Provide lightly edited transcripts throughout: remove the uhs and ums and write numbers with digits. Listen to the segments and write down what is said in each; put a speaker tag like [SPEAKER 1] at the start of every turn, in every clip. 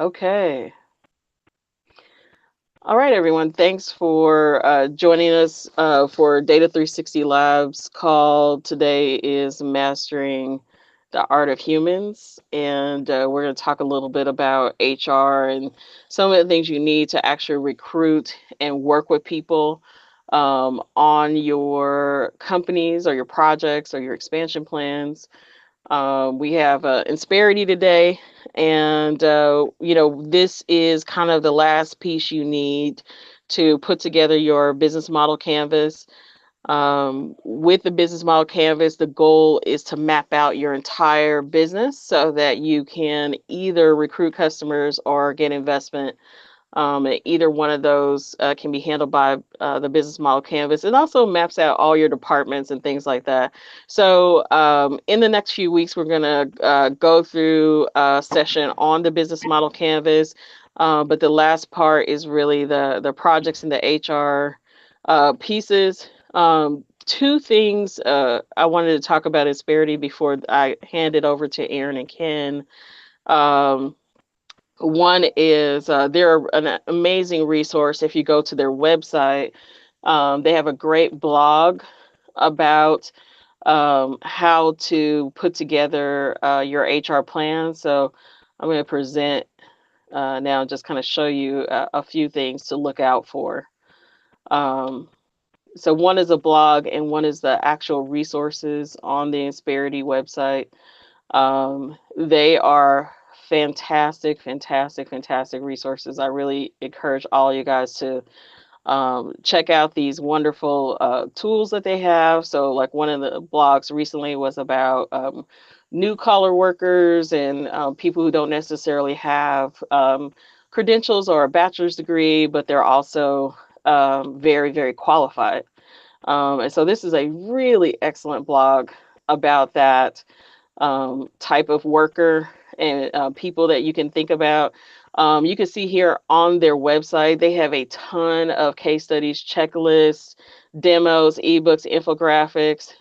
[SPEAKER 1] Okay. All right, everyone. Thanks for joining us for Data 360 Labs call. Today is Mastering the Art of Humans. And we're going to talk a little bit about HR and some of the things you need to actually recruit and work with people on your companies or your projects or your expansion plans. We have Insperity today, and this is kind of the last piece you need to put together your business model canvas. With the business model canvas, the goal is to map out your entire business so that you can either recruit customers or get investment. Either one of those can be handled by the business model canvas. It also maps out all your departments and things like that. So in the next few weeks, we're going to go through a session on the business model canvas. But the last part is really the projects and the HR pieces. Two things I wanted to talk about Insperity before I hand it over to Aaron and Ken. Um, One is they're an amazing resource. If you go to their website, they have a great blog about how to put together your HR plan. So I'm going to present now and just kind of show you a few things to look out for. Um, so one is a blog and one is the actual resources on the Insperity website. They are fantastic, fantastic, fantastic resources. I really encourage all you guys to check out these wonderful tools that they have. So, like one of the blogs recently was about new collar workers and people who don't necessarily have credentials or a bachelor's degree, but they're also very, very qualified. And so, this is a really excellent blog about that type of worker and people that you can think about. You can see here on their website, they have a ton of case studies, checklists, demos, ebooks, infographics.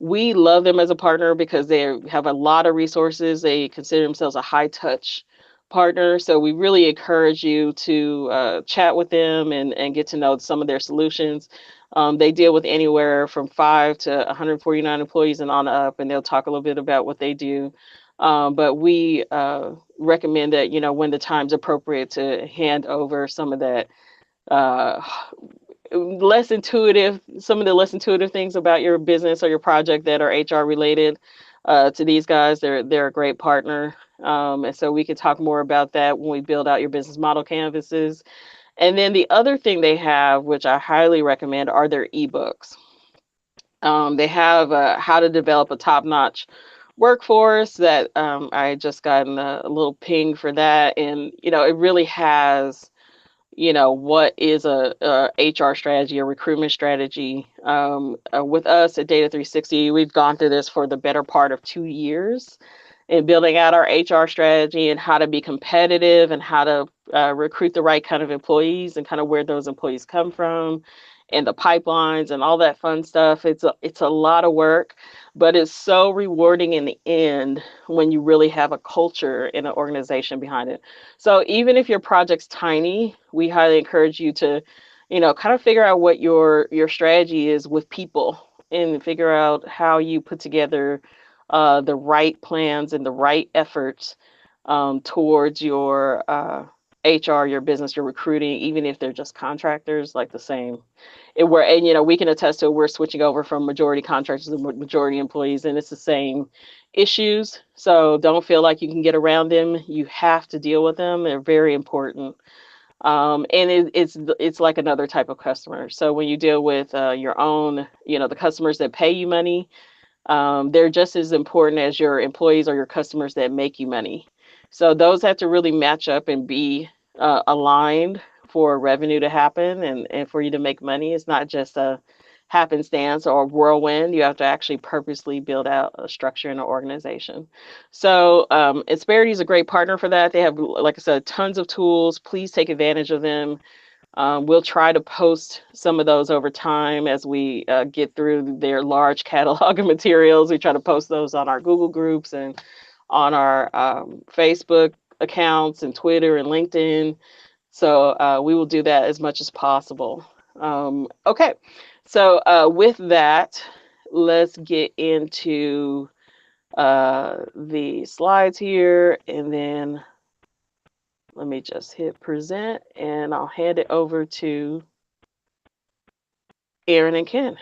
[SPEAKER 1] We love them as a partner because they have a lot of resources. They consider themselves a high touch partner. So we really encourage you to chat with them and get to know some of their solutions. They deal with anywhere from 5 to 149 employees and on up, and they'll talk a little bit about what they do. But we recommend that, when the time's appropriate, to hand over some of that uh, some of the less intuitive things about your business or your project that are HR related to these guys. They're a great partner. And so we could talk more about that when we build out your business model canvases. And then the other thing they have, which I highly recommend, are their ebooks. They have how to develop a top-notch workforce that I just gotten a little ping for that, and it really has what is a HR strategy, a recruitment strategy. With us at Data 360, we've gone through this for the better part of 2 years in building out our HR strategy and how to be competitive and how to recruit the right kind of employees and kind of where those employees come from and the pipelines and all that fun stuff. It's a lot of work, but it's so rewarding in the end when you really have a culture and an organization behind it. So even if your project's tiny, we highly encourage you to, kind of figure out what your strategy is with people and figure out how you put together the right plans and the right efforts towards your HR, your business, your recruiting, even if they're just contractors, like the same. We can attest to it, we're switching over from majority contractors to majority employees, and it's the same issues. So don't feel like you can get around them. You have to deal with them. They're very important. And it's like another type of customer. So when you deal with your own, the customers that pay you money, they're just as important as your employees or your customers that make you money. So those have to really match up and be aligned for revenue to happen and for you to make money. It's not just a happenstance or a whirlwind. You have to actually purposely build out a structure and an organization. So Insperity is a great partner for that. They have, like I said, tons of tools. Please take advantage of them. We'll try to post some of those over time as we get through their large catalog of materials. We try to post those on our Google groups and on our Facebook accounts and Twitter and LinkedIn. So we will do that as much as possible. Okay, so with that, let's get into the slides here, and then let me just hit present, and I'll hand it over to Aaron and Ken.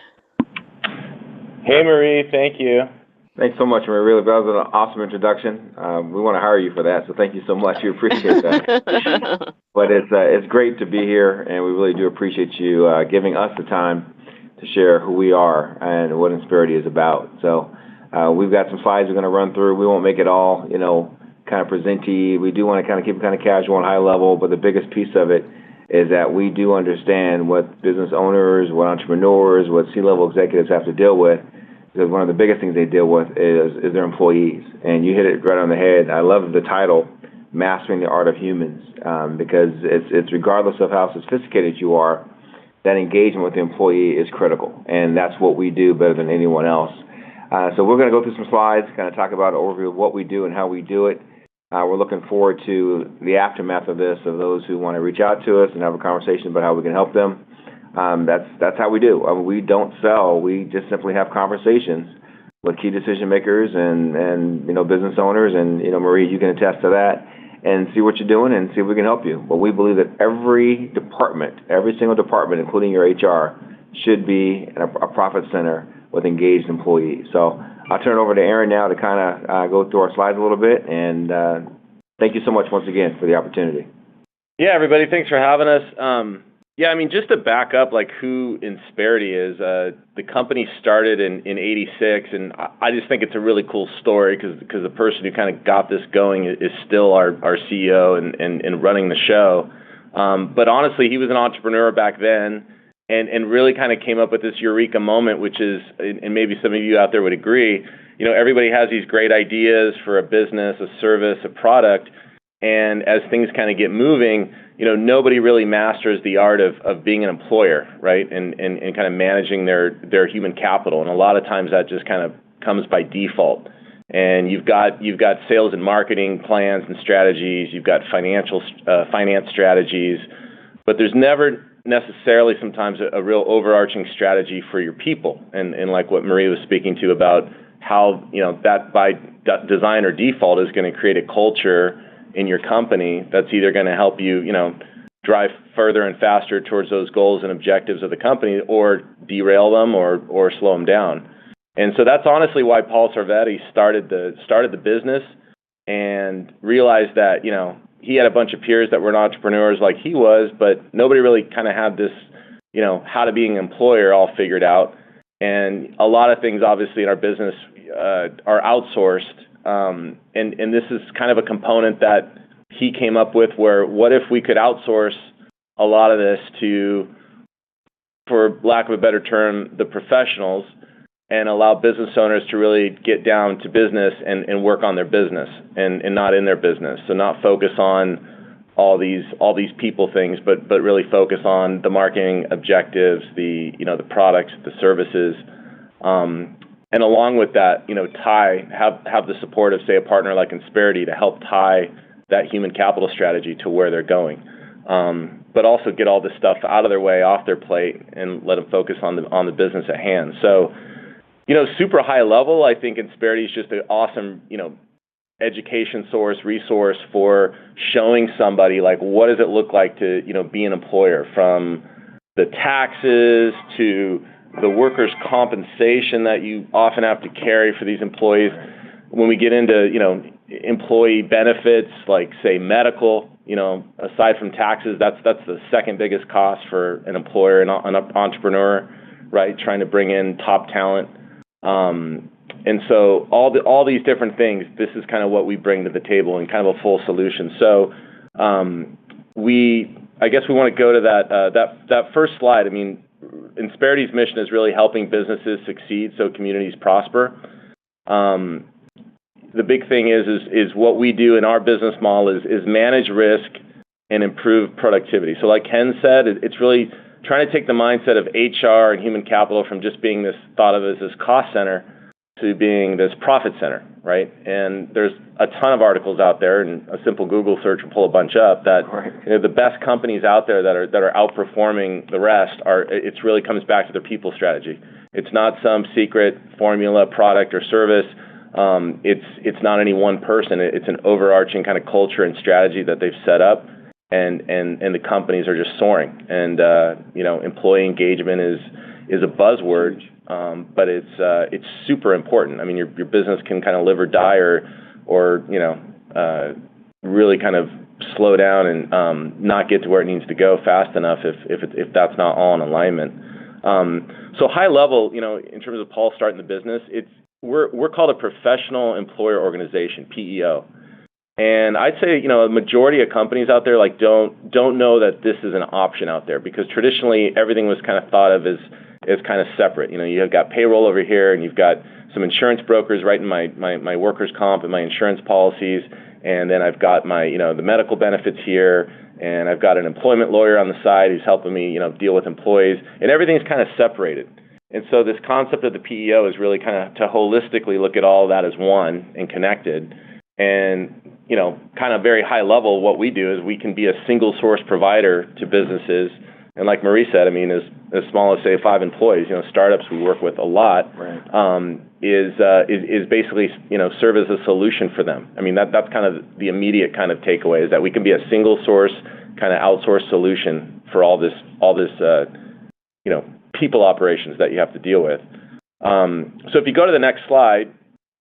[SPEAKER 2] Hey, Marie, thank you.
[SPEAKER 3] Thanks so much, Marie. Really, that was an awesome introduction. We want to hire you for that, so thank you so much. We appreciate that. But it's great to be here, and we really do appreciate you giving us the time to share who we are and what Insperity is about. So we've got some slides we're going to run through. We won't make it all, kind of presenty. We do want to kind of keep it kind of casual and high level, but the biggest piece of it is that we do understand what business owners, what entrepreneurs, what C-level executives have to deal with. Because one of the biggest things they deal with is their employees. And you hit it right on the head. I love the title, Mastering the Art of Humans, because it's regardless of how sophisticated you are, that engagement with the employee is critical. And that's what we do better than anyone else. So we're going to go through some slides, kind of talk about an overview of what we do and how we do it. We're looking forward to the aftermath of this, of those who want to reach out to us and have a conversation about how we can help them. That's how we do. We don't sell. We just simply have conversations with key decision makers and business owners. And Marie, you can attest to that, and see what you're doing and see if we can help you. But we believe that every department, every single department, including your HR, should be a profit center with engaged employees. So I'll turn it over to Aaron now to kind of go through our slides a little bit. And thank you so much once again for the opportunity.
[SPEAKER 2] Yeah, everybody, thanks for having us. Yeah, I mean, just to back up, like, who Insperity is, the company started in '86, and I just think it's a really cool story because the person who kind of got this going is still our CEO and running the show. But honestly, he was an entrepreneur back then and really kind of came up with this eureka moment, which is, and maybe some of you out there would agree, everybody has these great ideas for a business, a service, a product, and as things kind of get moving, nobody really masters the art of being an employer, right? And kind of managing their human capital. And a lot of times that just kind of comes by default. And you've got sales and marketing plans and strategies. You've got finance strategies, but there's never necessarily sometimes a real overarching strategy for your people. And like what Marie was speaking to about how, that by design or default is going to create a culture in your company that's either going to help you, drive further and faster towards those goals and objectives of the company, or derail them or slow them down. And so that's honestly why Paul Sarvetti started the business and realized that, he had a bunch of peers that were entrepreneurs like he was, but nobody really kind of had this, how to be an employer all figured out. And a lot of things obviously in our business are outsourced. And this is kind of a component that he came up with, where what if we could outsource a lot of this to, for lack of a better term, the professionals, and allow business owners to really get down to business and work on their business and not in their business. So not focus on all these people things, but really focus on the marketing objectives, the products, the services, and along with that, have the support of, say, a partner like Insperity to help tie that human capital strategy to where they're going. But also get all this stuff out of their way, off their plate, and let them focus on the business at hand. So, super high level, I think Insperity is just an awesome, education resource for showing somebody, like, what does it look like to, be an employer, from the taxes to the workers' compensation that you often have to carry for these employees. When we get into, employee benefits, like, say, medical, aside from taxes, that's the second biggest cost for an employer and an entrepreneur, right? Trying to bring in top talent. And so all these different things, this is kind of what we bring to the table and kind of a full solution. So I guess we want to go to that first slide. I mean, Insperity's mission is really helping businesses succeed so communities prosper. The big thing is what we do in our business model is manage risk and improve productivity. So like Ken said, it's really trying to take the mindset of HR and human capital from just being thought of as this cost center to being this profit center, right? And there's a ton of articles out there, and a simple Google search will pull a bunch up that the best companies out there that are outperforming the rest it really comes back to their people strategy. It's not some secret formula, product, or service. It's not any one person. It's an overarching kind of culture and strategy that they've set up, and the companies are just soaring. And employee engagement is a buzzword, but it's super important. I mean, your business can kind of live or die, or really kind of slow down and not get to where it needs to go fast enough if that's not all in alignment. So high level, in terms of Paul starting the business, we're called a professional employer organization, PEO. And I'd say, a majority of companies out there don't know that this is an option out there, because traditionally everything was kind of thought of as kind of separate. You've got payroll over here, and you've got some insurance brokers writing my workers' comp and my insurance policies, and then I've got my the medical benefits here, and I've got an employment lawyer on the side who's helping me deal with employees, and everything's kind of separated. And so this concept of the PEO is really kind of to holistically look at all of that as one and connected. And kind of very high level, what we do is we can be a single source provider to businesses. And like Marie said, I mean, as small as say 5 employees, startups we work with a lot, right. Is basically serve as a solution for them. I mean, that's kind of the immediate kind of takeaway, is that we can be a single source kind of outsourced solution for all this people operations that you have to deal with. So if you go to the next slide,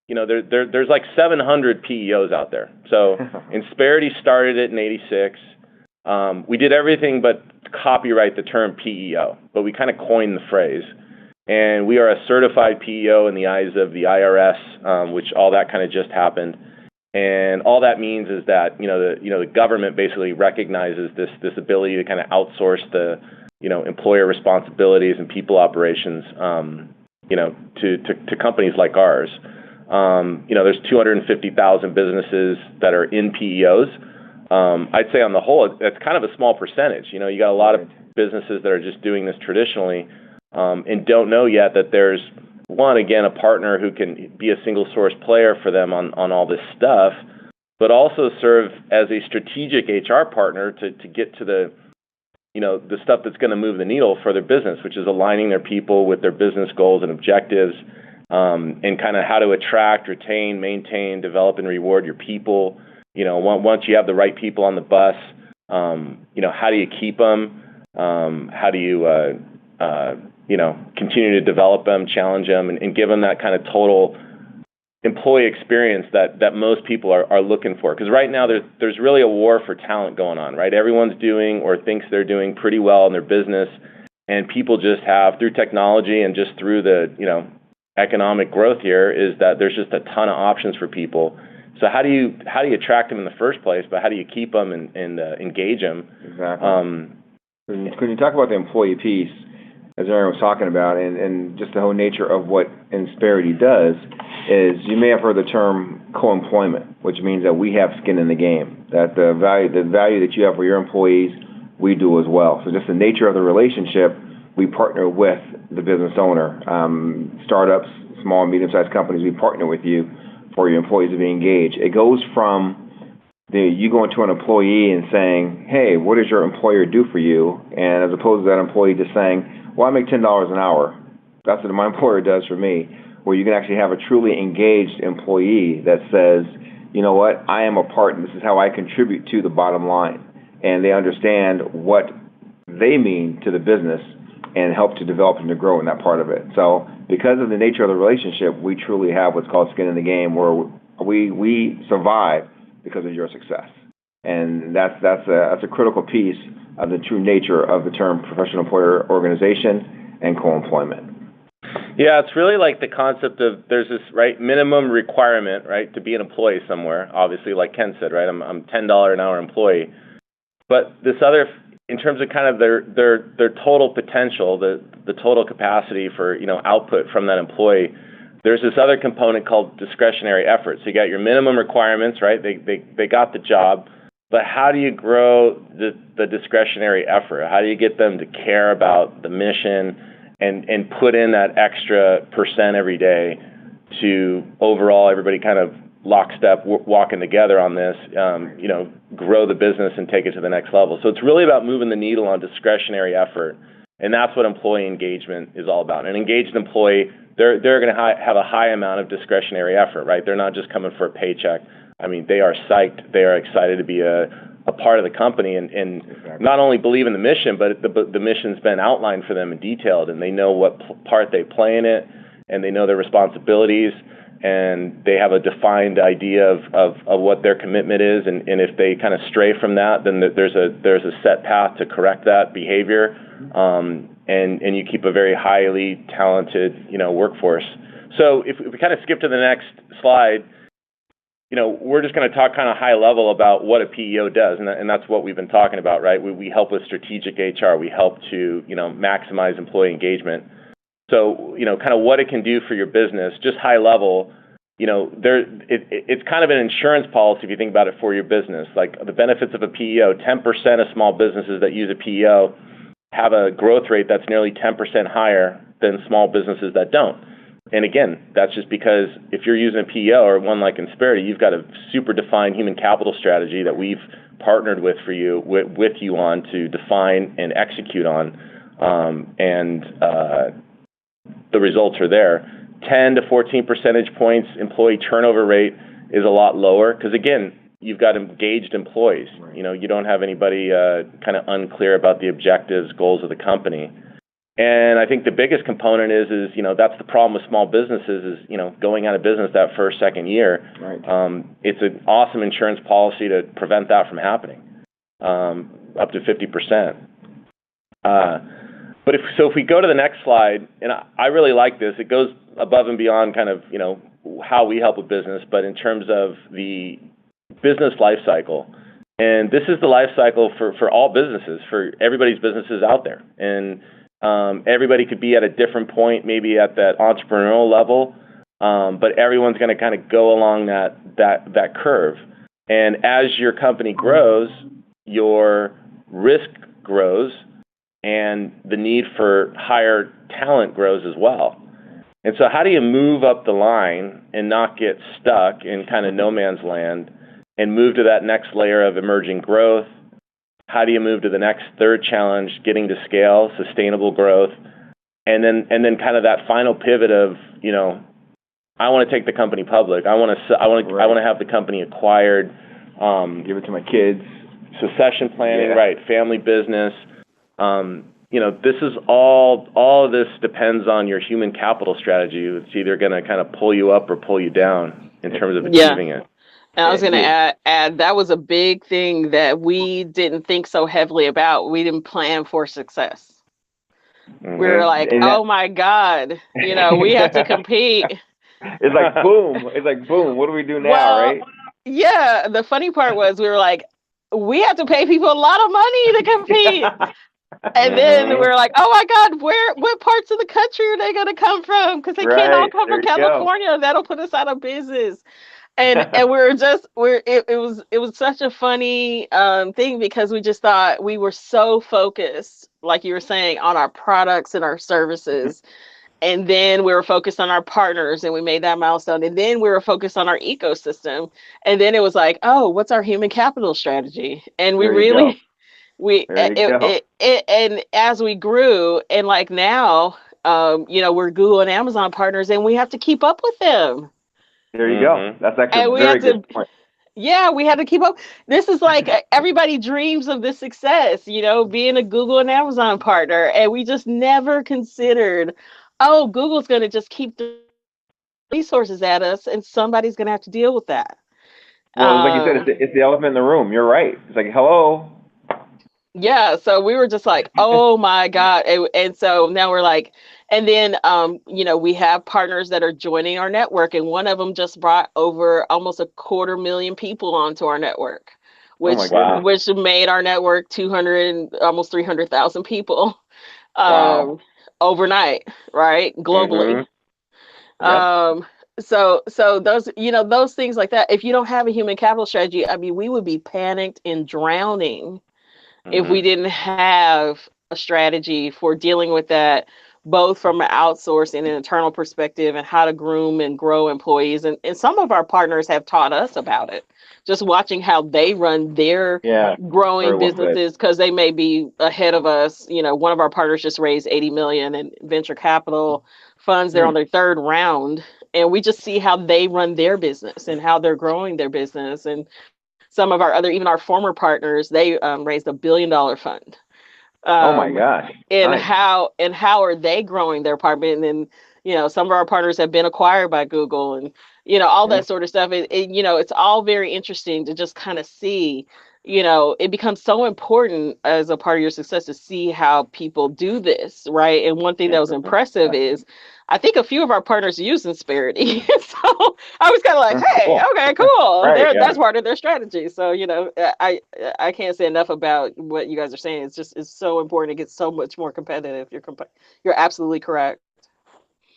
[SPEAKER 2] there's like 700 PEOs out there. So Insperity started it in '86. We did everything but copyright the term PEO, but we kind of coined the phrase. And we are a certified PEO in the eyes of the IRS, which all that kind of just happened. And all that means is that the government basically recognizes this ability to kind of outsource the employer responsibilities and people operations to companies like ours. There's 250,000 businesses that are in PEOs. I'd say on the whole, that's kind of a small percentage. You got a lot of businesses that are just doing this traditionally, and don't know yet that there's a partner who can be a single source player for them on all this stuff, but also serve as a strategic HR partner to get to the stuff that's going to move the needle for their business, which is aligning their people with their business goals and objectives, and kind of how to attract, retain, maintain, develop, and reward your people. Once you have the right people on the bus, how do you keep them? How do you, continue to develop them, challenge them, and give them that kind of total employee experience that most people are looking for? Because right now there's really a war for talent going on, right? Everyone's doing or thinks they're doing pretty well in their business, and people just have, through technology and just through the economic growth here, is that there's just a ton of options for people. So how do you attract them in the first place, but how do you keep them and engage them?
[SPEAKER 3] Exactly. When you talk about the employee piece, as Aaron was talking about, and just the whole nature of what Insperity does, is you may have heard the term co-employment, which means that we have skin in the game, that the value that you have for your employees, we do as well. So just the nature of the relationship, we partner with the business owner. Startups, small and medium-sized companies, we partner with you for your employees to be engaged. It goes from you going to an employee and saying, hey, what does your employer do for you? And as opposed to that employee just saying, well, I make $10 an hour. That's what my employer does for me. Where you can actually have a truly engaged employee that says, you know what, I am a part, and this is how I contribute to the bottom line. And they understand what they mean to the business and help to develop and to grow in that part of it. So because of the nature of the relationship, we truly have what's called skin in the game, where we survive because of your success. And that's a critical piece of the true nature of the term professional employer organization and co-employment.
[SPEAKER 2] Yeah, it's really like the concept of there's this minimum requirement, to be an employee somewhere. Obviously, like Ken said, I'm $10 an hour employee. But this other, in terms of kind of their total potential, the total capacity for output from that employee, there's this other component called discretionary effort. So you got your minimum requirements, They got the job, but how do you grow the discretionary effort? How do you get them to care about the mission and put in that extra % every day to overall everybody kind of lockstep walking together on this, grow the business and take it to the next level. So it's really about moving the needle on discretionary effort, and that's what employee engagement is all about. An engaged employee, they're going to have a high amount of discretionary effort, right? They're not just coming for a paycheck. I mean, they are psyched. They are excited to be a part of the company and exactly. Not only believe in the mission, but the mission's been outlined for them and detailed, and they know what part they play in it, and they know their responsibilities, and they have a defined idea of what their commitment is, and if they kind of stray from that, then there's a set path to correct that behavior, and you keep a very highly talented workforce. So if we kind of skip to the next slide, we're just going to talk kind of high level about what a PEO does, and that's what we've been talking about, right? We help with strategic HR. We help to maximize employee engagement. So, kind of what it can do for your business, just high level, it's kind of an insurance policy if you think about it for your business. Like the benefits of a PEO, 10% of small businesses that use a PEO have a growth rate that's nearly 10% higher than small businesses that don't. And again, that's just because if you're using a PEO or one like Insperity, you've got a super defined human capital strategy that we've partnered with you on to define and execute on, and the results are there. 10 to 14 percentage points employee turnover rate is a lot lower because, again, you've got engaged employees. Right. You don't have anybody kind of unclear about the objectives, goals of the company. And I think the biggest component is that's the problem with small businesses is, going out of business that first, second year. Right. It's an awesome insurance policy to prevent that from happening, up to 50%. But if we go to the next slide, and I really like this, it goes above and beyond kind of, how we help a business, but in terms of the business life cycle. And this is the life cycle for all businesses, for everybody's businesses out there. And everybody could be at a different point, maybe at that entrepreneurial level, but everyone's going to kind of go along that curve. And as your company grows, your risk grows, and the need for higher talent grows as well. And so how do you move up the line and not get stuck in kind of no man's land and move to that next layer of emerging growth? How do you move to the next third challenge, getting to scale, sustainable growth, and then kind of that final pivot of, I want to take the company public. I want to have the company acquired.
[SPEAKER 3] Give it to my kids.
[SPEAKER 2] Succession planning, yeah. Right? Family business. This is all of this depends on your human capital strategy. It's either going to kind of pull you up or pull you down in terms of achieving it.
[SPEAKER 1] And I was going to add that was a big thing that we didn't think so heavily about. We didn't plan for success. Mm-hmm. We were like, oh my God, we have to compete.
[SPEAKER 3] It's like, boom. It's like, boom. What do we do now, right?
[SPEAKER 1] Yeah. The funny part was we were like, we have to pay people a lot of money to compete. And then we're like, oh my God, what parts of the country are they going to come from? Because they can't all come from California. That'll put us out of business. And it was such a funny thing because we just thought we were so focused, like you were saying, on our products and our services. And then we were focused on our partners, and we made that milestone. And then we were focused on our ecosystem. And then it was like, oh, what's our human capital strategy? And we really... and as we grew, and like now, we're Google and Amazon partners, and we have to keep up with them.
[SPEAKER 3] There you go. That's actually a very good point.
[SPEAKER 1] Yeah, we had to keep up. This is like everybody dreams of this success, being a Google and Amazon partner, and we just never considered, oh, Google's going to just keep the resources at us, and somebody's going to have to deal with that.
[SPEAKER 3] Well, like you said, it's the elephant in the room. You're right. It's like, hello.
[SPEAKER 1] Yeah, so we were just like, oh my God. And so now we're like, and then, we have partners that are joining our network, and one of them just brought over almost 250,000 people onto our network, which made our network 200, almost 300,000 people overnight, right? Globally. Mm-hmm. Yep. So those, those things like that, if you don't have a human capital strategy, I mean, we would be panicked and drowning if we didn't have a strategy for dealing with that both from an outsource and an internal perspective, and how to groom and grow employees. And some of our partners have taught us about it, just watching how they run their
[SPEAKER 3] Yeah, very
[SPEAKER 1] growing
[SPEAKER 3] well said.
[SPEAKER 1] businesses, because they may be ahead of us. One of our partners just raised 80 million in venture capital funds. They're on
[SPEAKER 3] Mm.
[SPEAKER 1] their third round, and we just see how they run their business and how they're growing their business. And some of our other, even our former partners, they raised $1 billion fund,
[SPEAKER 3] Oh my
[SPEAKER 1] um,
[SPEAKER 3] gosh,
[SPEAKER 1] and
[SPEAKER 3] nice.
[SPEAKER 1] how are they growing their apartment. And then some of our partners have been acquired by Google, and all
[SPEAKER 3] Yeah.
[SPEAKER 1] that sort of stuff. It's all very interesting to just kind of see. It becomes so important as a part of your success to see how people do this, right? And one thing that was impressive is I think a few of our partners use Insperity. So I was kind of like, hey,
[SPEAKER 3] Cool.
[SPEAKER 1] okay, cool.
[SPEAKER 3] Right.
[SPEAKER 1] That's
[SPEAKER 3] Yeah.
[SPEAKER 1] part of their strategy. So I can't say enough about what you guys are saying. It's so important. It gets so much more competitive. You're absolutely correct.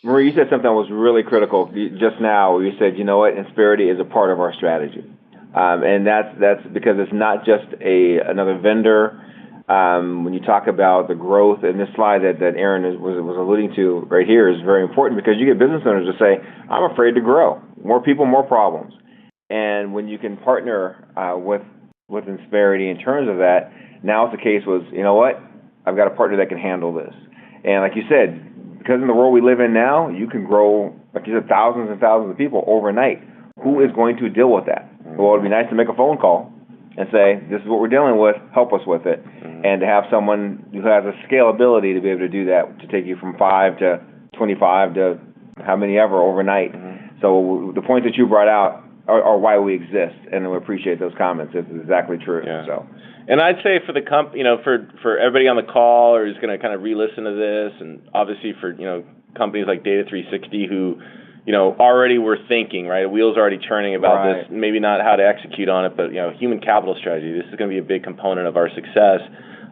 [SPEAKER 3] Marie, you said something that was really critical just now. You said, you know what, Insperity is a part of our strategy, and that's because it's not just another vendor. When you talk about the growth, and this slide that Aaron was alluding to right here is very important, because you get business owners to say, I'm afraid to grow. More people, more problems. And when you can partner with Insperity in terms of that, now it's the case was, you know what, I've got a partner that can handle this. And like you said, because in the world we live in now, you can grow, like you said, thousands and thousands of people overnight. Who is going to deal with that? Well, it'd be nice to make a phone call and say, this is what we're dealing with, help us with it. And to have someone who has a scalability to be able to do that, to take you from 5 to 25 to how many ever overnight. So the points that you brought out are why we exist, and we appreciate those comments. It's exactly true.
[SPEAKER 2] Yeah.
[SPEAKER 3] So.
[SPEAKER 2] And I'd say for the for everybody on the call, or who's going to kind of re-listen to this, and obviously for companies like Data 360 who already were thinking, right, wheels already turning about this, maybe not how to execute on it, but human capital strategy. This is going to be a big component of our success.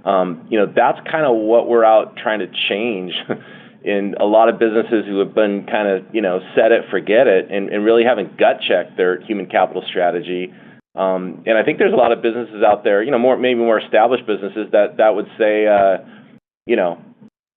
[SPEAKER 2] That's kind of what we're out trying to change in a lot of businesses who have been kind of set it, forget it, and really haven't gut checked their human capital strategy. And I think there's a lot of businesses out there, maybe more established businesses that would say,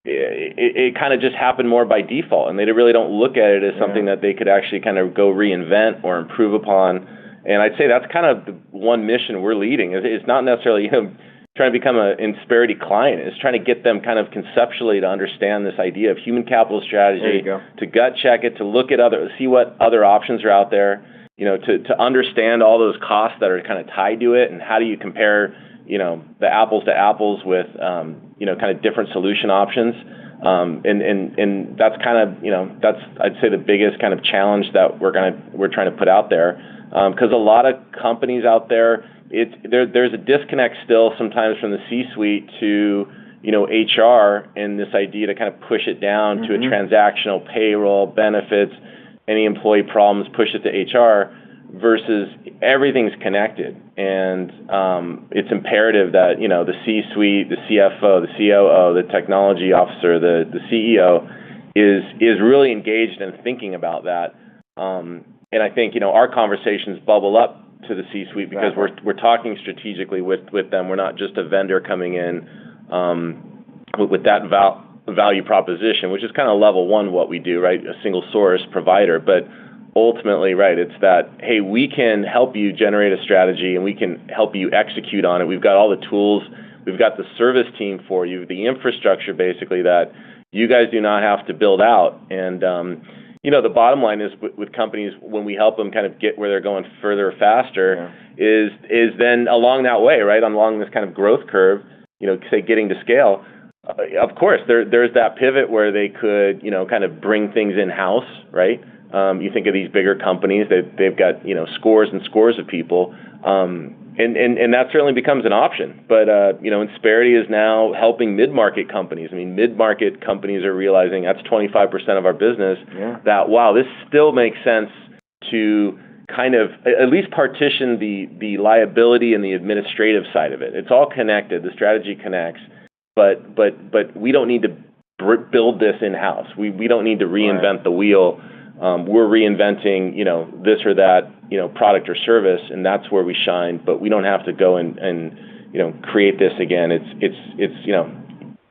[SPEAKER 2] it kind of just happened more by default, and they really don't look at it as something that they could actually kind of go reinvent or improve upon. And I'd say that's kind of the one mission we're leading. It's not necessarily trying to become an Insperity client. It's trying to get them kind of conceptually to understand this idea of human capital strategy, to gut check it, to look at see what other options are out there. To understand all those costs that are kind of tied to it, and how do you compare, the apples to apples with, kind of different solution options. And that's kind of, that's, I'd say, the biggest kind of challenge that we're trying to put out there. Because a lot of companies out there, there's a disconnect still sometimes from the C-suite to, HR, and this idea to kind of push it down to a transactional payroll, benefits, any employee problems, push it to HR, versus everything's connected. And it's imperative that, the C-suite, the CFO, the COO, the technology officer, the CEO is really engaged in thinking about that. And I think, our conversations bubble up to the C-suite because we're talking strategically with them. We're not just a vendor coming in with that value proposition, which is kind of level one what we do, right? A single source provider. But ultimately, right, it's that, hey, we can help you generate a strategy and we can help you execute on it. We've got all the tools. We've got the service team for you, the infrastructure basically that you guys do not have to build out. And, the bottom line is with companies, when we help them kind of get where they're going further, faster, is then along that way, right, along this kind of growth curve, say getting to scale. Of course, there's that pivot where they could, kind of bring things in-house, right? You think of these bigger companies, they've got, scores and scores of people, and that certainly becomes an option. But, Insperity is now helping mid-market companies. I mean, mid-market companies are realizing that's 25% of our business, that, wow, this still makes sense to kind of at least partition the liability and the administrative side of it. It's all connected. The strategy connects. But we don't need to build this in-house. We don't need to reinvent the wheel. We're reinventing, this or that, product or service, and that's where we shine. But we don't have to go and create this again. It's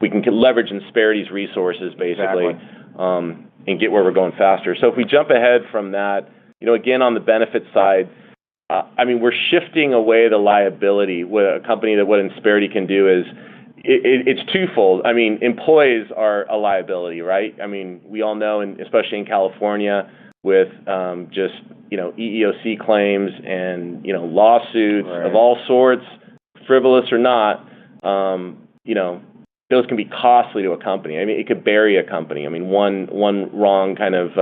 [SPEAKER 2] we can leverage Insperity's resources basically,
[SPEAKER 3] Exactly.
[SPEAKER 2] and get where we're going faster. So if we jump ahead from that, again on the benefit side, we're shifting away the liability. What a company that what Insperity can do is it's twofold. Employees are a liability, right? We all know, and especially in California, with just EEOC claims and lawsuits
[SPEAKER 3] Right.
[SPEAKER 2] of all sorts, frivolous or not, those can be costly to a company. It could bury a company. One wrong kind of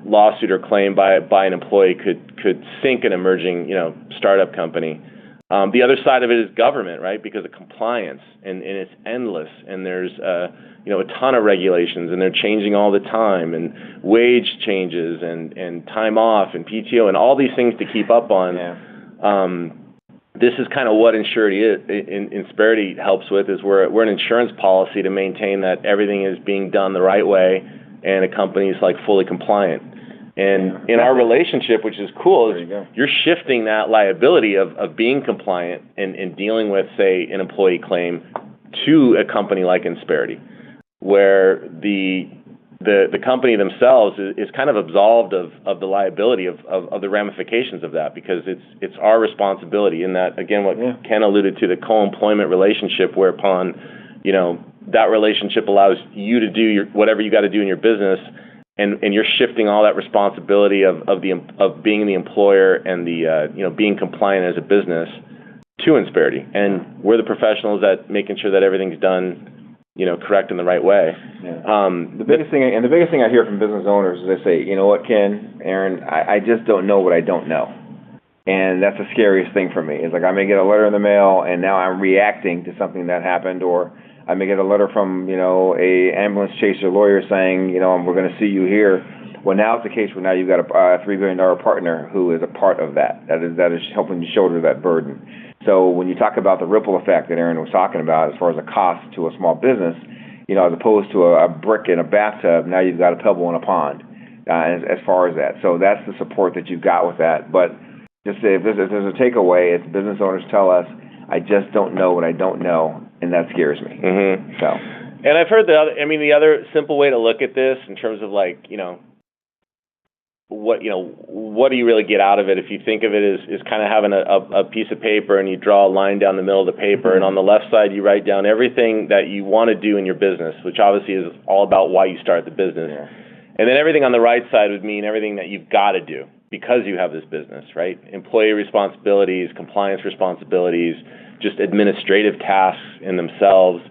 [SPEAKER 2] lawsuit or claim by an employee could sink an emerging startup company. The other side of it is government, right? Because of compliance, and it's endless, and there's a ton of regulations, and they're changing all the time, and wage changes, and time off, and PTO, and all these things to keep up on.
[SPEAKER 3] Yeah.
[SPEAKER 2] This is kind of what Insperity helps with. Is we're an insurance policy to maintain that everything is being done the right way, and a company is like fully compliant. And in our relationship, which is cool, is you're shifting that liability of being compliant and dealing with, say, an employee claim to a company like Insperity, where the company themselves is kind of absolved of the liability of the ramifications of that, because it's our responsibility. In that, again, what Ken alluded to, the co-employment relationship, whereupon that relationship allows you to do whatever you got to do in your business. And you're shifting all that responsibility of being the employer and the being compliant as a business to Insperity, and we're the professionals at making sure that everything's done correct in the right way.
[SPEAKER 3] Yeah. The biggest thing I hear from business owners is they say, you know what, Ken, Aaron, I just don't know what I don't know, and that's the scariest thing for me. It's like I may get a letter in the mail, and now I'm reacting to something that happened, or I may get a letter from, a ambulance chaser lawyer saying, we're going to see you here. Well, now it's the case where now you've got a $3 billion partner who is a part of that. That is helping you shoulder that burden. So when you talk about the ripple effect that Aaron was talking about, as far as a cost to a small business, as opposed to a brick in a bathtub, now you've got a pebble in a pond, as far as that. So that's the support that you've got with that. But just if there's a takeaway, it's business owners tell us, I just don't know what I don't know, and that scares me.
[SPEAKER 2] Mm-hmm.
[SPEAKER 3] So,
[SPEAKER 2] and I've heard the other simple way to look at this in terms of what do you really get out of it? If you think of it as kind of having a piece of paper, and you draw a line down the middle of the paper,
[SPEAKER 3] mm-hmm.
[SPEAKER 2] and on the left side you write down everything that you want to do in your business, which obviously is all about why you start the business.
[SPEAKER 3] Yeah.
[SPEAKER 2] And then everything on the right side would mean everything that you've got to do because you have this business, right? Employee responsibilities, compliance responsibilities, just administrative tasks in themselves.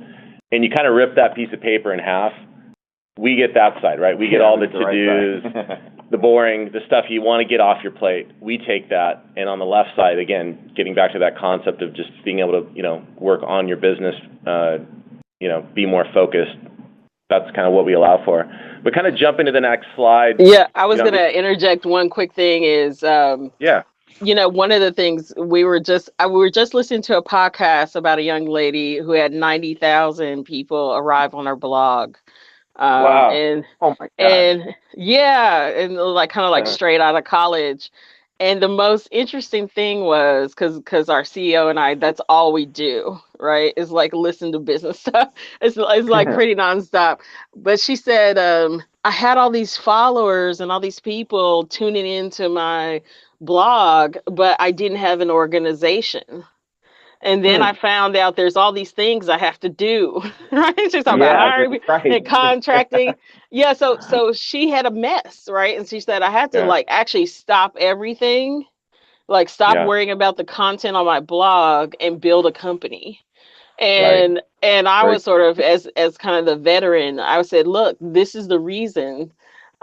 [SPEAKER 2] And you kind of rip that piece of paper in half. We get that side, right? We get all the to-dos, the boring, the stuff you want to get off your plate. We take that. And on the left side, again, getting back to that concept of just being able to, work on your business, be more focused. That's kind of what we allow for. But kind of jump into the next slide.
[SPEAKER 1] Yeah, I was going to interject one quick thing is, one of the things we were just listening to a podcast about a young lady who had 90,000 people arrive on her blog.
[SPEAKER 2] Wow.
[SPEAKER 1] And,
[SPEAKER 3] oh my gosh.
[SPEAKER 1] and yeah, and like kind of like straight out of college. And the most interesting thing was because our CEO and I, that's all we do, right? Is like listen to business stuff. It's like pretty nonstop. But she said, I had all these followers and all these people tuning into my blog, but I didn't have an organization. And then I found out there's all these things I have to do, right? She's talking about hiring and contracting. Yeah, so she had a mess, right? And she said I had to like actually stop everything, like stop worrying about the content on my blog and build a company. And I was sort of as kind of the veteran, I said, look, this is the reason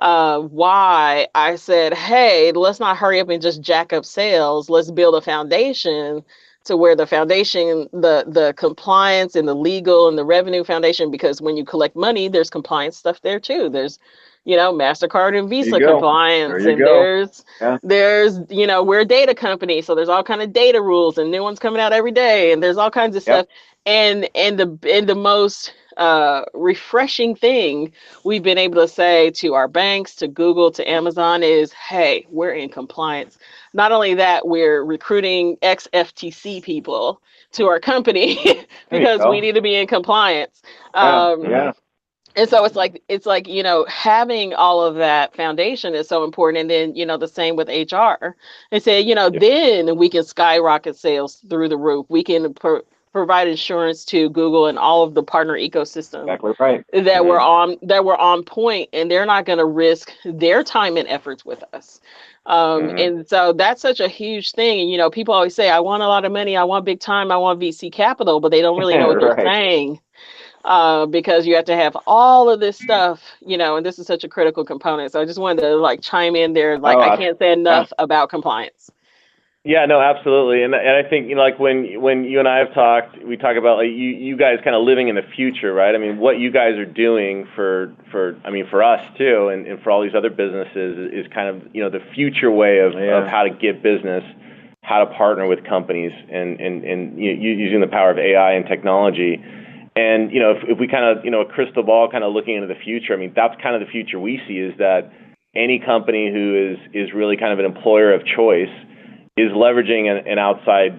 [SPEAKER 1] why I said, hey, let's not hurry up and just jack up sales. Let's build a foundation to where the foundation, the compliance and the legal and the revenue foundation, because when you collect money, there's compliance stuff there too. There's, MasterCard and Visa compliance, and there's, we're a data company, so there's all kind of data rules and new ones coming out every day, and there's all kinds of stuff. And the most refreshing thing we've been able to say to our banks, to Google, to Amazon is, hey, we're in compliance. Not only that, we're recruiting ex FTC people to our company
[SPEAKER 3] There you
[SPEAKER 1] because we
[SPEAKER 3] go.
[SPEAKER 1] need to be in compliance.
[SPEAKER 3] Yeah,
[SPEAKER 1] Um,
[SPEAKER 3] yeah.
[SPEAKER 1] and so it's like having all of that foundation is so important. And then the same with HR. And say
[SPEAKER 2] Yeah.
[SPEAKER 1] then we can skyrocket sales through the roof. We can provide insurance to Google and all of the partner ecosystem
[SPEAKER 3] Exactly right.
[SPEAKER 1] that
[SPEAKER 3] Yeah.
[SPEAKER 1] were on point, and they're not going to risk their time and efforts with us.
[SPEAKER 2] Mhm.
[SPEAKER 1] And so that's such a huge thing. And people always say, I want a lot of money, I want big time, I want VC capital, but they don't really know what they're
[SPEAKER 3] Right.
[SPEAKER 1] saying, because you have to have all of this stuff, and this is such a critical component. So I just wanted to like chime in there. Like,
[SPEAKER 3] Oh,
[SPEAKER 1] I can't say
[SPEAKER 3] I,
[SPEAKER 1] enough about compliance.
[SPEAKER 2] Yeah, no, absolutely, and I think like when you and I have talked, we talk about like you guys kind of living in the future, right? I mean, what you guys are doing for us too, and for all these other businesses is kind of the future way of how to get business, how to partner with companies, and using the power of AI and technology, and if we kind of a crystal ball kind of looking into the future, I mean that's kind of the future we see is that any company who is really kind of an employer of choice is leveraging an outside,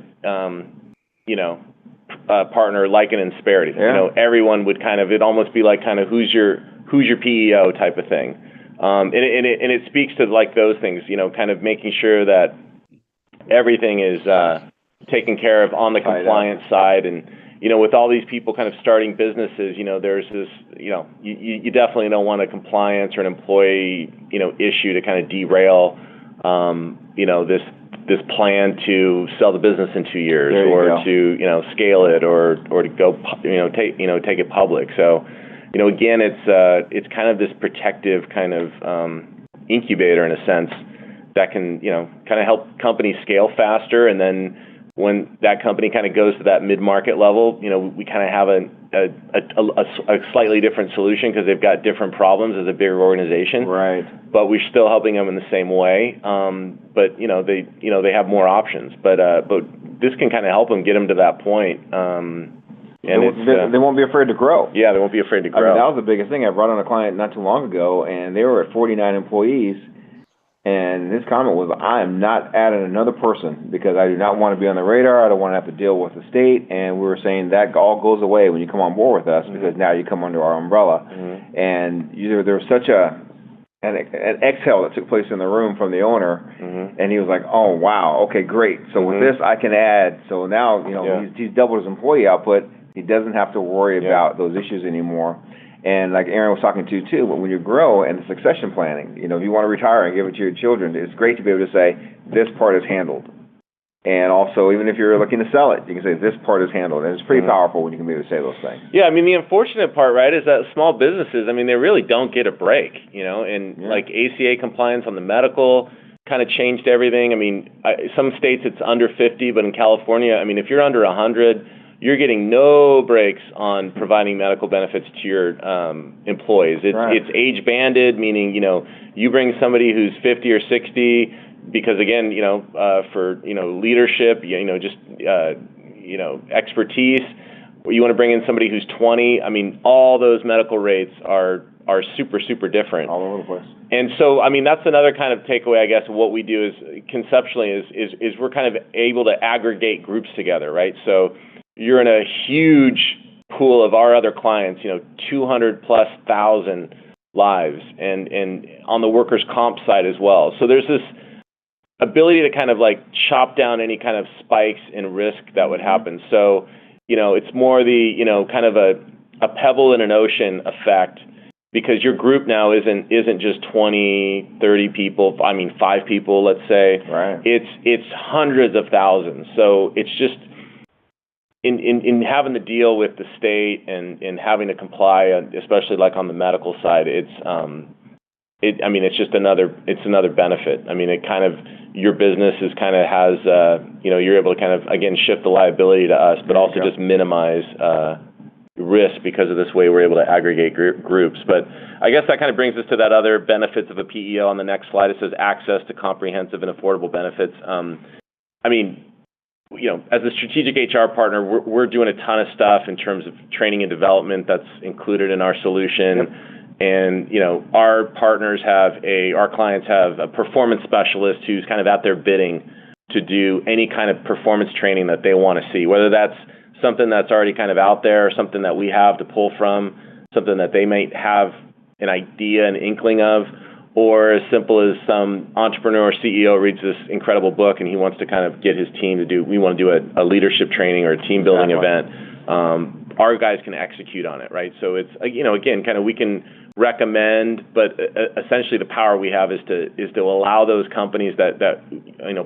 [SPEAKER 2] partner like an Insperity.
[SPEAKER 3] Yeah.
[SPEAKER 2] Everyone would kind of, it'd almost be like kind of who's your PEO type of thing. And it speaks to like those things, kind of making sure that everything is taken care of on the compliance side. And, with all these people kind of starting businesses, there's this, you definitely don't want a compliance or an employee, issue to kind of derail, this plan to sell the business in 2 years or to scale it or to go take it public. So again it's kind of this protective kind of incubator in a sense that can kind of help companies scale faster, and then when that company kind of goes to that mid-market level, we kind of have a slightly different solution because they've got different problems as a bigger organization.
[SPEAKER 3] Right.
[SPEAKER 2] But we're still helping them in the same way. But they have more options. But this can kind of help them get them to that point. And
[SPEAKER 3] they won't be afraid to grow.
[SPEAKER 2] Yeah, they won't be afraid to grow.
[SPEAKER 3] I mean, that was the biggest thing. I brought on a client not too long ago, and they were at 49 employees. And his comment was, I am not adding another person because I do not want to be on the radar. I don't want to have to deal with the state. And we were saying that all goes away when you come on board with us because now you come under our umbrella. And there was such an exhale that took place in the room from the owner. And he was like, oh, wow, okay, great. So with this, I can add. So now, he's doubled his employee output. He doesn't have to worry about those issues anymore. And like Aaron was talking to too, but when you grow and the succession planning, if you want to retire and give it to your children, it's great to be able to say, this part is handled. And also, even if you're looking to sell it, you can say, this part is handled. And it's pretty powerful when you can be able to say those things.
[SPEAKER 2] Yeah, I mean, the unfortunate part, right, is that small businesses, I mean, they really don't get a break, and like ACA compliance on the medical kind of changed everything. I mean, some states it's under 50, but in California, I mean, if you're under 100, you're getting no breaks on providing medical benefits to your employees. It's age banded, meaning you bring somebody who's 50 or 60 because again for leadership, just expertise. You want to bring in somebody who's 20. I mean, all those medical rates are super different
[SPEAKER 3] all over the place.
[SPEAKER 2] And so, I mean, that's another kind of takeaway, I guess, of what we do is conceptually is we're kind of able to aggregate groups together, right? So you're in a huge pool of our other clients, 200,000+ lives, and on the workers' comp side as well. So there's this ability to kind of like chop down any kind of spikes in risk that would happen. So, it's more the, kind of a pebble in an ocean effect, because your group now isn't just 20, 30 people, 5 people, let's say.
[SPEAKER 3] Right.
[SPEAKER 2] It's hundreds of thousands. So it's just in having to deal with the state and having to comply, especially like on the medical side, it's just another benefit. I mean, it kind of, your business is kind of has, you're able to kind of, again, shift the liability to us, but also just minimize risk because of this way we're able to aggregate groups. But I guess that kind of brings us to that other benefits of a PEO on the next slide. It says access to comprehensive and affordable benefits. as a strategic HR partner, we're doing a ton of stuff in terms of training and development that's included in our solution.
[SPEAKER 3] Yep.
[SPEAKER 2] And, our clients have a performance specialist who's kind of at their bidding to do any kind of performance training that they want to see, whether that's something that's already kind of out there, or something that we have to pull from, something that they might have an idea, an inkling of, or as simple as some entrepreneur CEO reads this incredible book and he wants to kind of get his team we want to do a leadership training or a team building event. Our guys can execute on it, right? So it's, again, kind of we can recommend, but essentially the power we have is to allow those companies that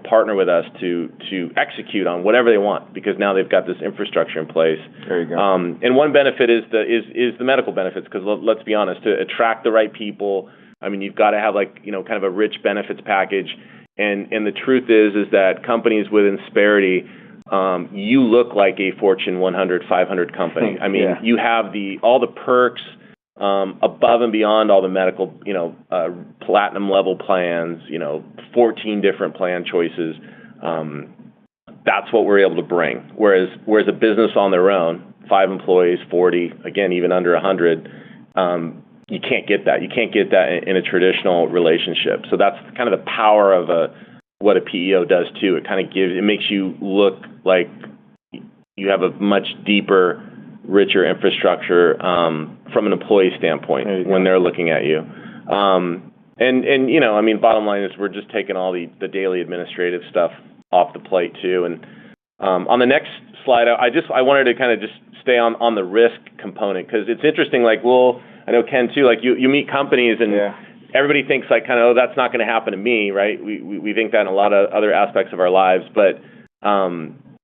[SPEAKER 2] partner with us to execute on whatever they want, because now they've got this infrastructure in place.
[SPEAKER 3] There you go.
[SPEAKER 2] And one benefit is the medical benefits, because let's be honest, to attract the right people, you've got to have kind of a rich benefits package. And the truth is that companies with Insperity, you look like a Fortune 100, 500 company.
[SPEAKER 3] Yeah.
[SPEAKER 2] You have all the perks above and beyond all the medical, platinum level plans, 14 different plan choices. That's what we're able to bring. Whereas a business on their own, 5 employees, 40, again, even under 100, you can't get that. You can't get that in a traditional relationship. So that's kind of the power of what a PEO does too. It makes you look like you have a much deeper, richer infrastructure from an employee standpoint when they're looking at you. Bottom line is we're just taking all the daily administrative stuff off the plate too. And on the next slide, I wanted to kind of just stay on the risk component, because it's interesting. I know Ken too. You meet companies and everybody thinks that's not going to happen to me, right? We think that in a lot of other aspects of our lives, but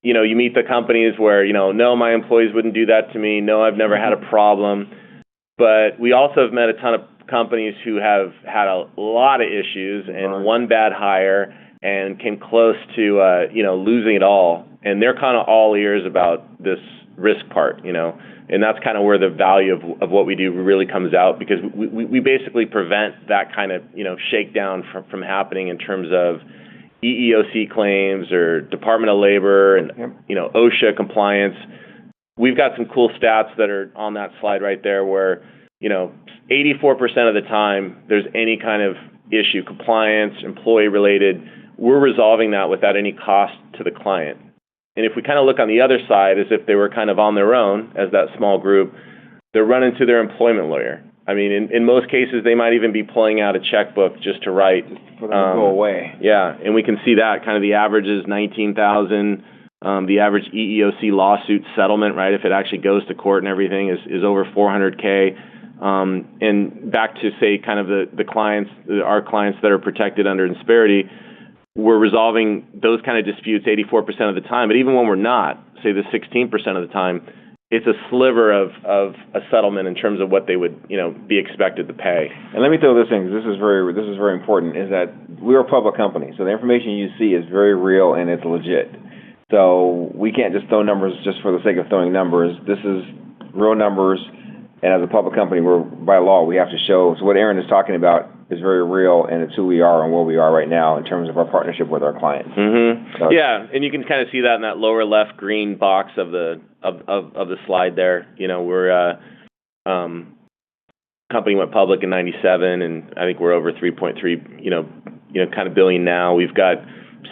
[SPEAKER 2] you meet the companies where no, my employees wouldn't do that to me. No, I've never had a problem. But we also have met a ton of companies who have had a lot of issues and one bad hire and came close to losing it all, and they're kind of all ears about this risk part, and that's kind of where the value of what we do really comes out, because we basically prevent that kind of shakedown from happening in terms of EEOC claims or Department of Labor and OSHA compliance. We've got some cool stats that are on that slide right there, where 84% of the time there's any kind of issue, compliance, employee related, we're resolving that without any cost to the client. And if we kind of look on the other side, as if they were kind of on their own as that small group, they're running to their employment lawyer. In most cases, they might even be pulling out a checkbook just to write.
[SPEAKER 3] For them to go away.
[SPEAKER 2] Yeah, and we can see that kind of the average is $19,000. The average EEOC lawsuit settlement, right, if it actually goes to court and everything, is over $400K. And back to say kind of the clients, our clients that are protected under Insperity, we're resolving those kind of disputes 84% of the time. But even when we're not, say the 16% of the time, it's a sliver of a settlement in terms of what they would be expected to pay.
[SPEAKER 3] And let me throw this in, because this is very important, is that we're a public company, so the information you see is very real and it's legit. So we can't just throw numbers just for the sake of throwing numbers. This is real numbers, and as a public company, by law we have to show. So what Aaron is talking about is very real, and it's who we are and where we are right now in terms of our partnership with our clients.
[SPEAKER 2] Mm-hmm. So, yeah, and you can kind of see that in that lower left green box of the slide there. We're company went public in '97, and I think we're over 3.3 kind of billion now. We've got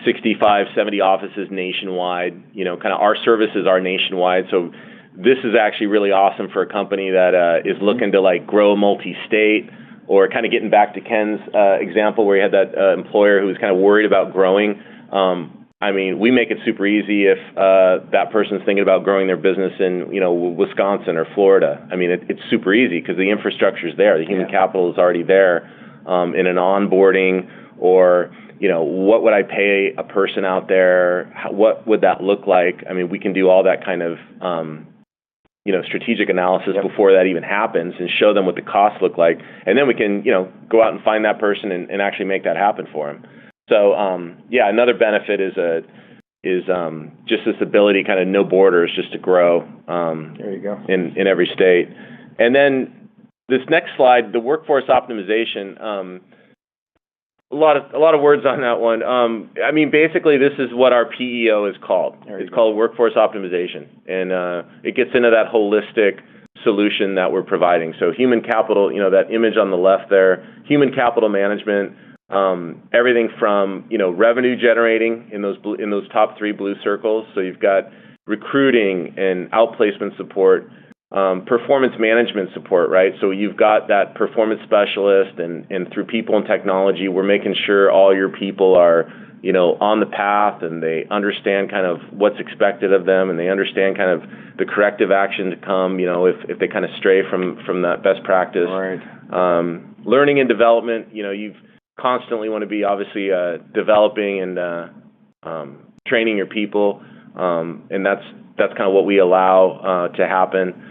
[SPEAKER 2] 65, 70 offices nationwide. Kind of our services are nationwide, so this is actually really awesome for a company that is looking to grow multi-state, or kind of getting back to Ken's example where he had that employer who was kind of worried about growing. We make it super easy if that person's thinking about growing their business in Wisconsin or Florida. It's super easy because the infrastructure is there. The human capital is already there in an onboarding, or what would I pay a person out there? What would that look like? We can do all that kind of strategic analysis before that even happens, and show them what the costs look like, and then we can go out and find that person and actually make that happen for them. So another benefit is just this ability, kind of no borders, just to grow.
[SPEAKER 3] There you go.
[SPEAKER 2] In every state. And then this next slide, the workforce optimization. A lot of words on that one. I mean, basically, this is what our PEO is called. It's called workforce optimization, and it gets into that holistic solution that we're providing. So human capital, that image on the left there, human capital management, everything from revenue generating in those top 3 blue circles. So you've got recruiting and outplacement support. Performance management support, right? So you've got that performance specialist, and through people and technology, we're making sure all your people are, on the path, and they understand kind of what's expected of them, and they understand kind of the corrective action to come, if they kind of stray from that best practice.
[SPEAKER 3] Right.
[SPEAKER 2] Learning and development, you constantly want to be obviously developing and training your people, and that's kind of what we allow to happen.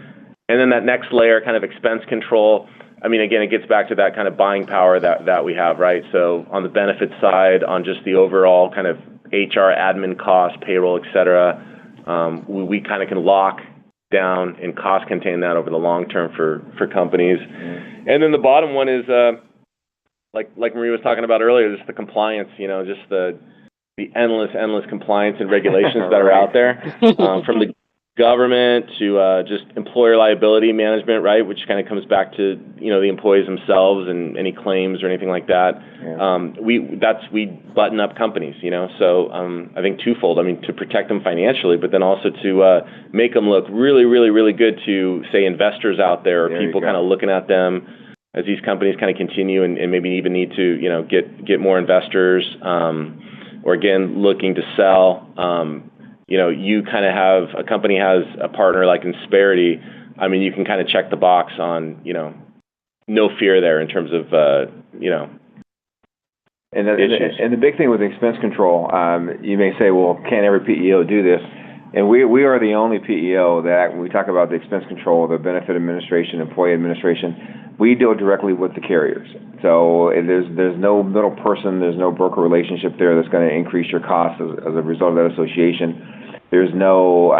[SPEAKER 2] And then that next layer, kind of expense control. I mean, again, it gets back to that kind of buying power that we have, right? So on the benefit side, on just the overall kind of HR admin costs, payroll, et cetera, we kind of can lock down and cost contain that over the long term for companies. Mm-hmm. And then the bottom one is, like Marie was talking about earlier, just the compliance, just the endless compliance and regulations that are out there, from the government to just employer liability management, right, which kind of comes back to the employees themselves and any claims or anything like that. Yeah. We button up companies, so I think twofold. I mean, to protect them financially, but then also to make them look really, really, really good to, say, investors out there, or people kind of looking at them as these companies kind of continue and maybe even need to get more investors, or again looking to sell. You kind of have a company has a partner like Insperity. I mean, you can kind of check the box on, no fear there in terms of,
[SPEAKER 3] And the big thing with expense control, you may say, well, can't every PEO do this? And we are the only PEO that, when we talk about the expense control, the benefit administration, employee administration, we deal directly with the carriers. So there's no middle person, there's no broker relationship there that's going to increase your costs as a result of that association. There's no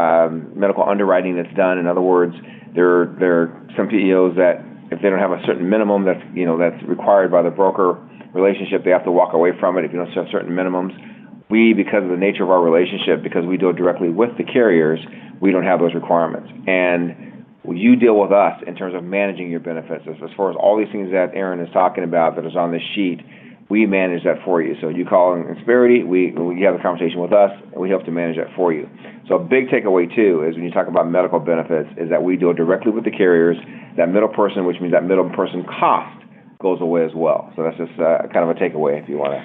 [SPEAKER 3] medical underwriting that's done. In other words, there are some PEOs that, if they don't have a certain minimum that's required by the broker relationship, they have to walk away from it if you don't have certain minimums. We, because of the nature of our relationship, because we deal directly with the carriers, we don't have those requirements. And you deal with us in terms of managing your benefits. As far as all these things that Aaron is talking about that is on this sheet, we manage that for you. So you call Insperity, we have a conversation with us, and we help to manage that for you. So a big takeaway, too, is when you talk about medical benefits, is that we deal directly with the carriers. That middle person, which means that middle person cost, goes away as well. So that's just kind of a takeaway if you want to.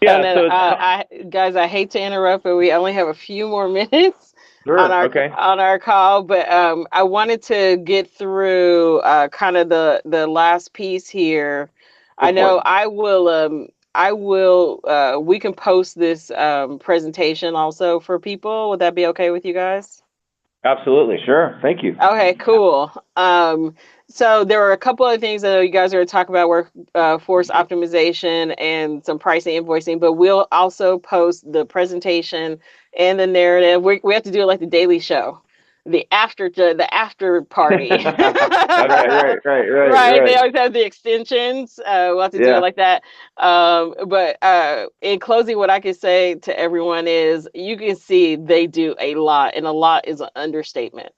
[SPEAKER 1] Yeah, and then, guys, I hate to interrupt, but we only have a few more minutes. Sure, on our call, but I wanted to get through kind of the last piece here. I know I will we can post this presentation also for people. Would that be okay with you guys?
[SPEAKER 3] Absolutely. Sure. Thank you.
[SPEAKER 1] Okay, cool. So there are a couple of things that you guys are going to talk about, workforce optimization and some pricing invoicing, but we'll also post the presentation and the narrative. We have to do it like the Daily Show. The after party. Right. They always have the extensions. We'll have to do it like that. But in closing, what I can say to everyone is, you can see they do a lot, and a lot is an understatement.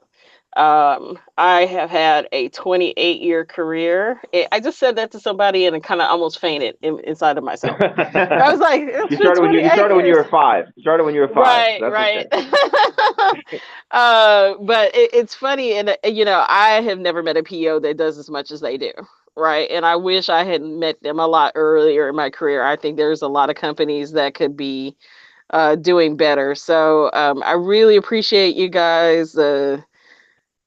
[SPEAKER 1] I have had a 28-year career. I just said that to somebody and it kind of almost fainted inside of myself. I was like,
[SPEAKER 3] you started when you were 5. You started when you were 5.
[SPEAKER 1] Right. Okay. But it's funny, and I have never met a PO that does as much as they do. Right. And I wish I had met them a lot earlier in my career. I think there's a lot of companies that could be doing better. So I really appreciate you guys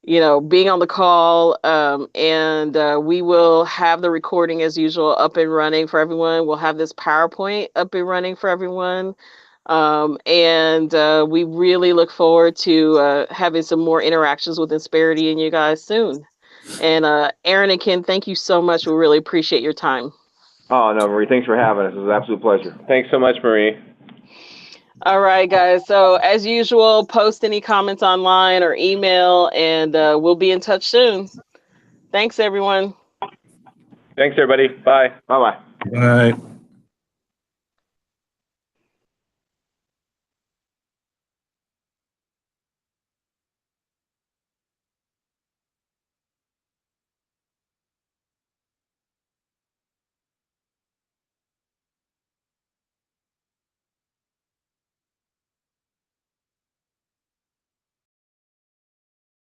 [SPEAKER 1] being on the call, and we will have the recording as usual up and running for everyone. We'll have this PowerPoint up and running for everyone. And we really look forward to having some more interactions with Insperity and you guys soon. And Aaron and Ken, thank you so much. We really appreciate your time.
[SPEAKER 3] Oh, no, Marie, thanks for having us. It was an absolute pleasure.
[SPEAKER 2] Thanks so much, Marie.
[SPEAKER 1] All right, guys. So as usual, post any comments online or email, and we'll be in touch soon. Thanks, everyone.
[SPEAKER 2] Thanks, everybody. Bye.
[SPEAKER 3] Bye-bye.
[SPEAKER 4] Bye.